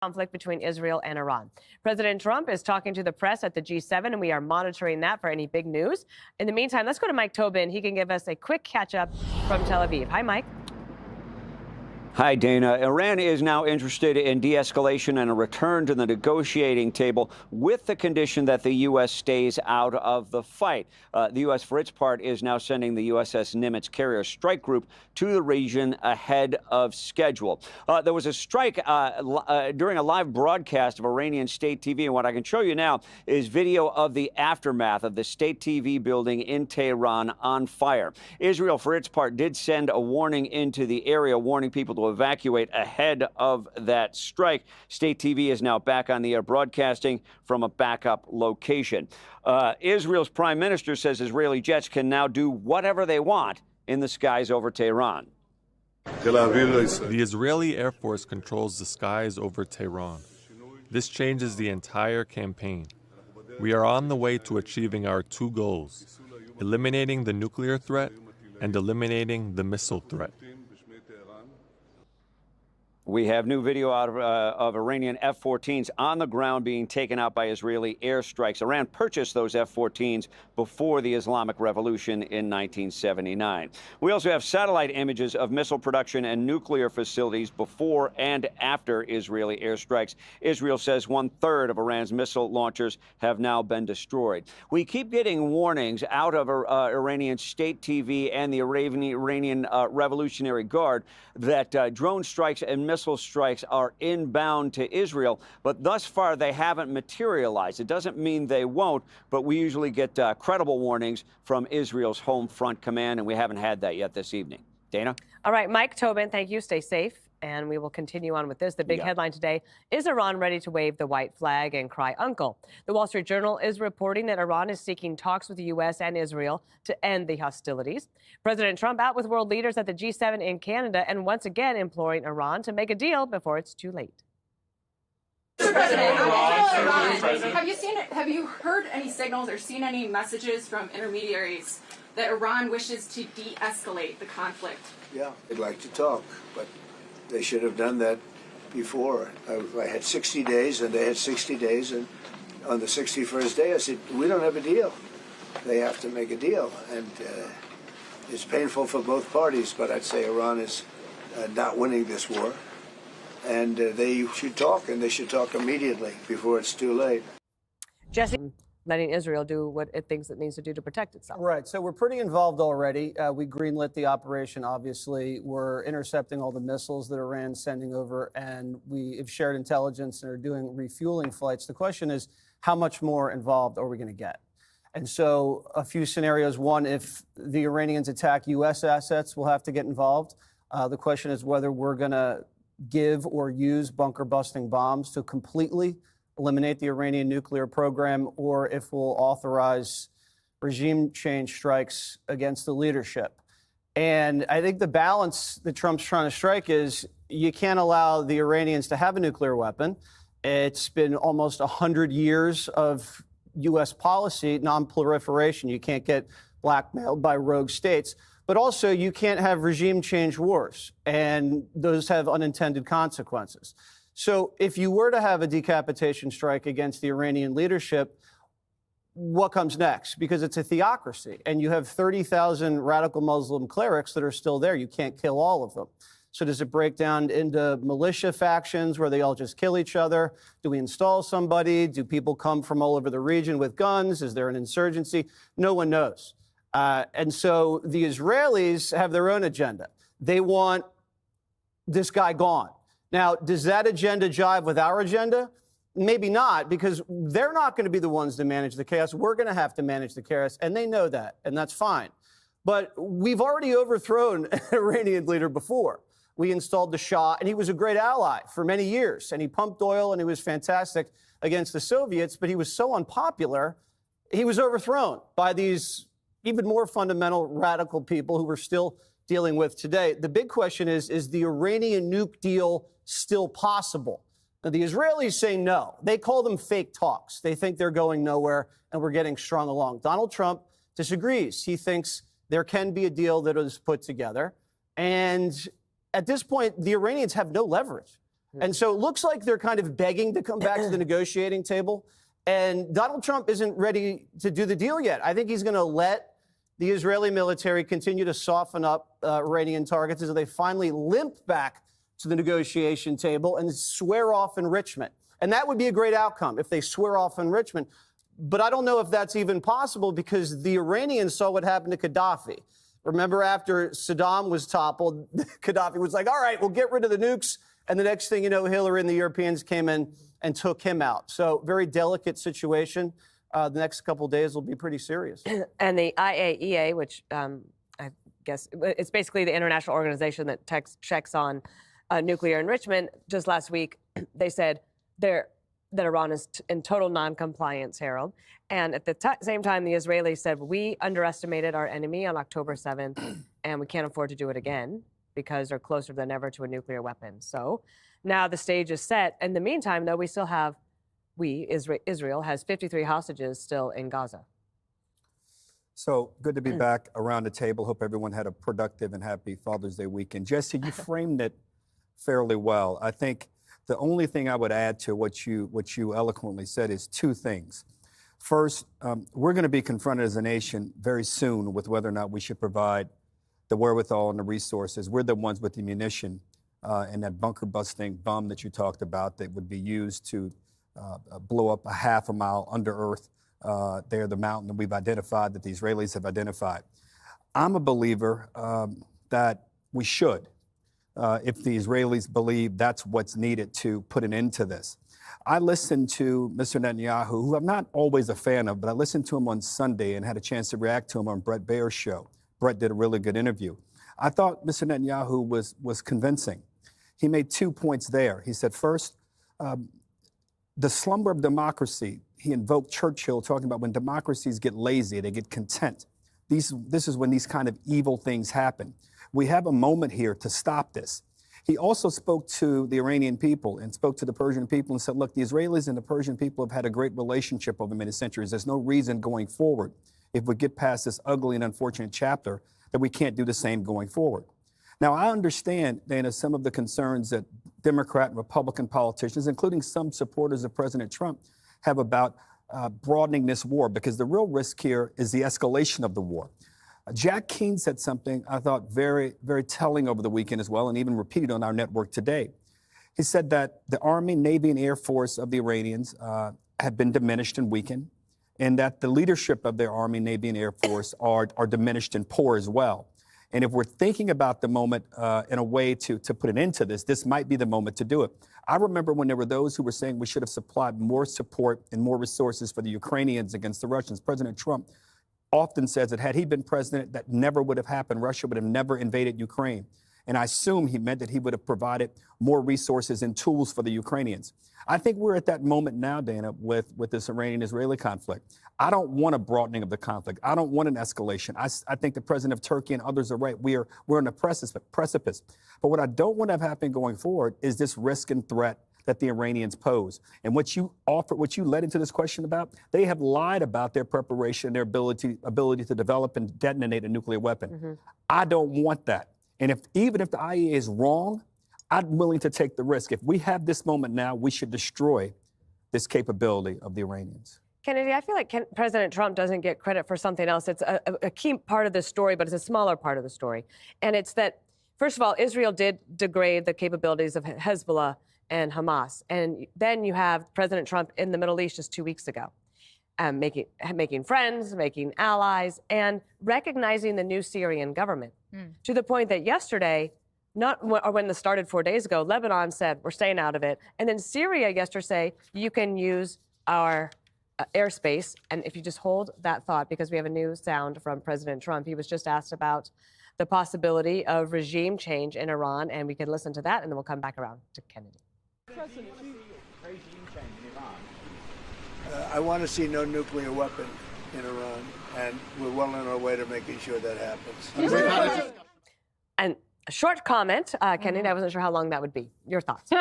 conflict between Israel and Iran. President Trump is talking to the press at the G7, and we are monitoring that for any big news. In the meantime, let's go to Mike Tobin. He can give us a quick catch-up from Tel Aviv. Hi, Mike. Hi, Dana. Iran is now interested in de-escalation and a return to the negotiating table with the condition that the U.S. stays out of the fight. The U.S., for its part, is now sending the USS Nimitz carrier strike group to the region ahead of schedule. There was a strike during a live broadcast of Iranian state TV, and what I can show you now is video of the aftermath of the state TV building in Tehran on fire. Israel, for its part, did send a warning into the area, warning people to evacuate ahead of that strike. State TV is now back on the air broadcasting from a backup location. Israel's prime minister says Israeli jets can now do whatever they want in the skies over Tehran. The Israeli Air Force controls the skies over Tehran. This changes the entire campaign. We are on the way to achieving our two goals: eliminating the nuclear threat and eliminating the missile threat. We have new video out of Iranian F-14s on the ground being taken out by Israeli airstrikes. Iran purchased those F-14s before the Islamic Revolution in 1979. We also have satellite images of missile production and nuclear facilities before and after Israeli airstrikes. Israel says 1/3 of Iran's missile launchers have now been destroyed. We keep getting warnings out of Iranian state TV and the Iranian Revolutionary Guard that drone strikes and missile strikes are inbound to Israel, but thus far they haven't materialized. It doesn't mean they won't, but we usually get credible warnings from Israel's home front command, and we haven't had that yet this evening. Dana? All right, Mike Tobin, thank you. Stay safe. And we will continue on with this. The big headline today is Iran ready to wave the white flag and cry uncle. The Wall Street Journal is reporting that Iran is seeking talks with the U.S. and Israel to end the hostilities. President Trump out with world leaders at the G7 in Canada and once again imploring Iran to make a deal before it's too late. Mr. President, have you heard any signals or seen any messages from intermediaries that Iran wishes to de-escalate the conflict? Yeah, they'd like to talk, but they should have done that before. I had 60 days, and they had 60 days, and on the 61st day, I said, we don't have a deal. They have to make a deal, and it's painful for both parties, but I'd say Iran is not winning this war, and they should talk, and they should talk immediately before it's too late. Jesse, letting Israel do what it thinks it needs to do to protect itself. Right. So we're pretty involved already. We greenlit the operation, obviously. We're intercepting all the missiles that Iran's sending over, and we have shared intelligence and are doing refueling flights. The question is, how much more involved are we going to get? And so a few scenarios. One, if the Iranians attack U.S. assets, we'll have to get involved. The question is whether we're going to give or use bunker-busting bombs to completely eliminate the Iranian nuclear program, or if we'll authorize regime change strikes against the leadership. And I think the balance that Trump's trying to strike is you can't allow the Iranians to have a nuclear weapon. It's been almost 100 years of U.S. policy, non-proliferation. You can't get blackmailed by rogue states. But also, you can't have regime change wars, and those have unintended consequences. So if you were to have a decapitation strike against the Iranian leadership, what comes next? Because it's a theocracy, and you have 30,000 radical Muslim clerics that are still there. You can't kill all of them. So does it break down into militia factions where they all just kill each other? Do we install somebody? Do people come from all over the region with guns? Is there an insurgency? No one knows. And so the Israelis have their own agenda. They want this guy gone. Now, does that agenda jive with our agenda? Maybe not, because they're not going to be the ones to manage the chaos. We're going to have to manage the chaos, and they know that, and that's fine. But we've already overthrown an Iranian leader before. We installed the Shah, and he was a great ally for many years, and he pumped oil, and he was fantastic against the Soviets, but he was so unpopular, he was overthrown by these even more fundamental radical people who we're still dealing with today. The big question is the Iranian nuke deal still possible? Now, the Israelis say no. They call them fake talks. They think they're going nowhere, and we're getting strung along. Donald Trump disagrees. He thinks there can be a deal that is put together. And at this point, the Iranians have no leverage. And so it looks like they're kind of begging to come back to the negotiating table. And Donald Trump isn't ready to do the deal yet. I think he's going to let the Israeli military continue to soften up Iranian targets as they finally limp back to the negotiation table and swear off enrichment. And that would be a great outcome if they swear off enrichment. But I don't know if that's even possible because the Iranians saw what happened to Gaddafi. Remember, after Saddam was toppled, Gaddafi was like, all right, we'll get rid of the nukes. And the next thing you know, Hillary and the Europeans came in and took him out. So very delicate situation. The next couple of days will be pretty serious. And the IAEA, which I guess it's basically the international organization that checks on nuclear enrichment, just last week, they said that Iran is in total non-compliance, Harold. And at the same time, the Israelis said, we underestimated our enemy on October 7th, and we can't afford to do it again because they're closer than ever to a nuclear weapon. So now the stage is set. In the meantime, though, we still have, Israel has 53 hostages still in Gaza. So good to be back around the table. Hope everyone had a productive and happy Father's Day weekend. Jesse, you framed it fairly well. I think the only thing I would add to what you eloquently said is two things. First, we're going to be confronted as a nation very soon with whether or not we should provide the wherewithal and the resources. We're the ones with the munition and that bunker-busting bomb that you talked about that would be used to blow up a half a mile under earth there, the mountain that we've identified, that the Israelis have identified. I'm a believer that we should, if the Israelis believe that's what's needed to put an end to this. I listened to Mr. Netanyahu, who I'm not always a fan of, but I listened to him on Sunday and had a chance to react to him on Brett Baer's show. Brett did a really good interview. I thought Mr. Netanyahu was convincing. He made 2 points there. He said, first, the slumber of democracy. He invoked Churchill talking about when democracies get lazy, they get content. This is when these kind of evil things happen. We have a moment here to stop this. He also spoke to the Iranian people and spoke to the Persian people and said, look, the Israelis and the Persian people have had a great relationship over many centuries. There's no reason going forward, if we get past this ugly and unfortunate chapter, that we can't do the same going forward. Now, I understand, Dana, some of the concerns that Democrat and Republican politicians, including some supporters of President Trump, have about broadening this war, because the real risk here is the escalation of the war. Jack Keane said something I thought very, very telling over the weekend as well, and even repeated on our network today. He said that the Army, Navy, and Air Force of the Iranians have been diminished and weakened, and that the leadership of their Army, Navy, and Air Force are diminished and poor as well. And if we're thinking about the moment in a way to put an end to this, this might be the moment to do it. I remember when there were those who were saying we should have supplied more support and more resources for the Ukrainians against the Russians. President Trump often says that had he been president, that never would have happened. Russia would have never invaded Ukraine. And I assume he meant that he would have provided more resources and tools for the Ukrainians. I think we're at that moment now, Dana, with this Iranian-Israeli conflict. I don't want a broadening of the conflict. I don't want an escalation. I think the president of Turkey and others are right. We're on a precipice. But what I don't want to have happen going forward is this risk and threat that the Iranians pose. And what you led into this question about, they have lied about their preparation, their ability to develop and detonate a nuclear weapon. Mm-hmm. I don't want that. And even if the IAEA is wrong, I'm willing to take the risk. If we have this moment now, we should destroy this capability of the Iranians. Kennedy, I feel like President Trump doesn't get credit for something else. It's a key part of the story, but it's a smaller part of the story. And it's that, first of all, Israel did degrade the capabilities of Hezbollah and Hamas. And then you have President Trump in the Middle East just 2 weeks ago, making friends, making allies, and recognizing the new Syrian government to the point that yesterday, or when this started 4 days ago, Lebanon said, we're staying out of it. And then Syria yesterday, you can use our airspace. And if you just hold that thought, because we have a new sound from President Trump, he was just asked about the possibility of regime change in Iran, and we can listen to that, and then we'll come back around to Kennedy. I want to see no nuclear weapon in Iran, and we're well on our way to making sure that happens. And a short comment, Kennedy, I wasn't sure how long that would be. Your thoughts?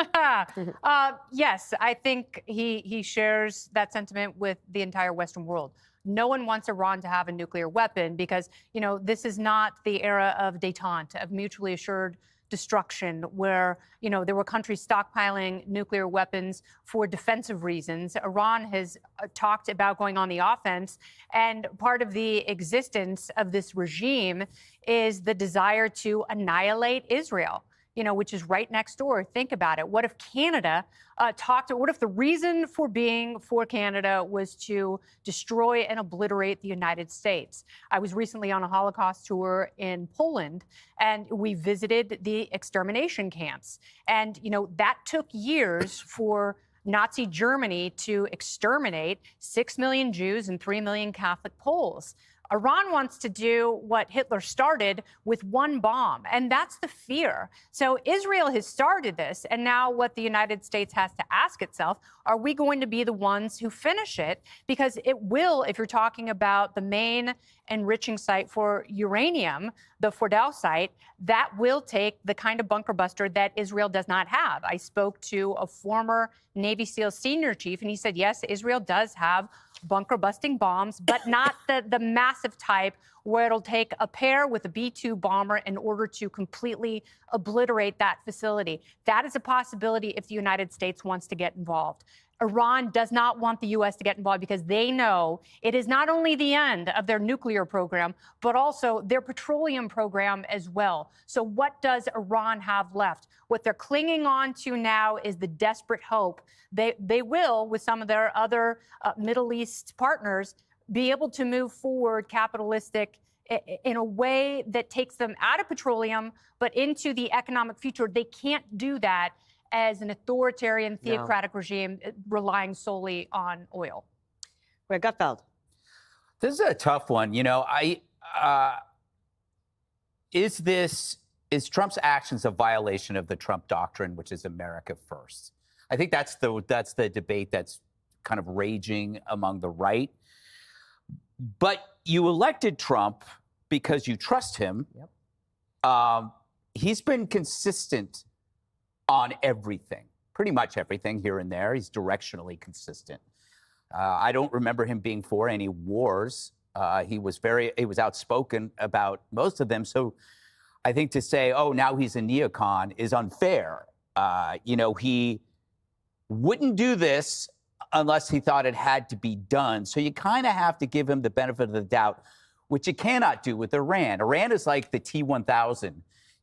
Yes, I think he shares that sentiment with the entire Western world. No one wants Iran to have a nuclear weapon because, you know, this is not the era of détente, of mutually assured destruction where, there were countries stockpiling nuclear weapons for defensive reasons. Iran has talked about going on the offense. And part of the existence of this regime is the desire to annihilate Israel, which is right next door. Think about it. What if Canada what if the reason for being for Canada was to destroy and obliterate the United States? I was recently on a Holocaust tour in Poland, and we visited the extermination camps. And, that took years for Nazi Germany to exterminate 6 million Jews and 3 million Catholic Poles. Iran wants to do what Hitler started with one bomb, and that's the fear. So Israel has started this, and now what the United States has to ask itself, are we going to be the ones who finish it? Because it will, if you're talking about the main enriching site for uranium, the Fordel site, that will take the kind of bunker buster that Israel does not have. I spoke to a former Navy SEAL senior chief, and he said, yes, Israel does have bunker busting bombs, but not the massive type where it'll take a pair with a B-2 bomber in order to completely obliterate that facility. That is a possibility if the United States wants to get involved. Iran does not want the U.S. to get involved because they know it is not only the end of their nuclear program, but also their petroleum program as well. So what does Iran have left? What they're clinging on to now is the desperate hope they will, with some of their other Middle East partners, be able to move forward capitalistic in a way that takes them out of petroleum, but into the economic future. They can't do that as an authoritarian, theocratic regime relying solely on oil. Greg Gutfeld. This is a tough one. Is Trump's actions a violation of the Trump doctrine, which is America first? I think that's the debate that's kind of raging among the right. But you elected Trump because you trust him. Yep. He's been consistent on everything, pretty much everything here and there. He's directionally consistent. I don't remember him being for any wars. He was outspoken about most of them. So I think to say, oh, now he's a neocon is unfair. He wouldn't do this unless he thought it had to be done. So you kind of have to give him the benefit of the doubt, which you cannot do with Iran. Iran is like the T-1000.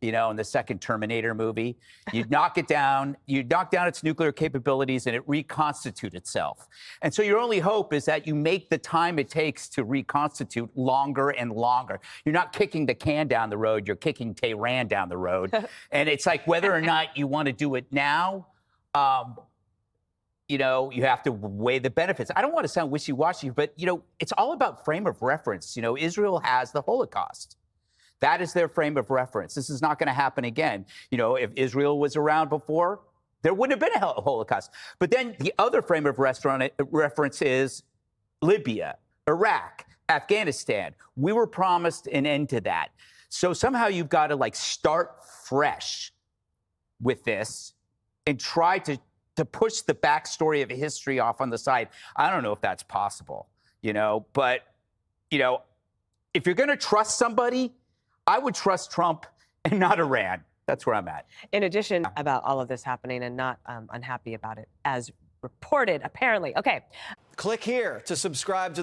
In the second Terminator movie, you'd knock it down, you'd knock down its nuclear capabilities, and it reconstitute itself. And so your only hope is that you make the time it takes to reconstitute longer and longer. You're not kicking the can down the road, you're kicking Tehran down the road. And it's like whether or not you want to do it now, you have to weigh the benefits. I don't want to sound wishy-washy, but, it's all about frame of reference. Israel has the Holocaust. That is their frame of reference. This is not going to happen again. If Israel was around before, there wouldn't have been a Holocaust. But then the other frame of reference is Libya, Iraq, Afghanistan. We were promised an end to that. So somehow you've got to start fresh with this and try to push the backstory of history off on the side. I don't know if that's possible, but, if you're going to trust somebody, I would trust Trump and not Iran. That's where I'm at. In addition, about all of this happening and not unhappy about it, as reported, apparently. Okay. Click here to subscribe to the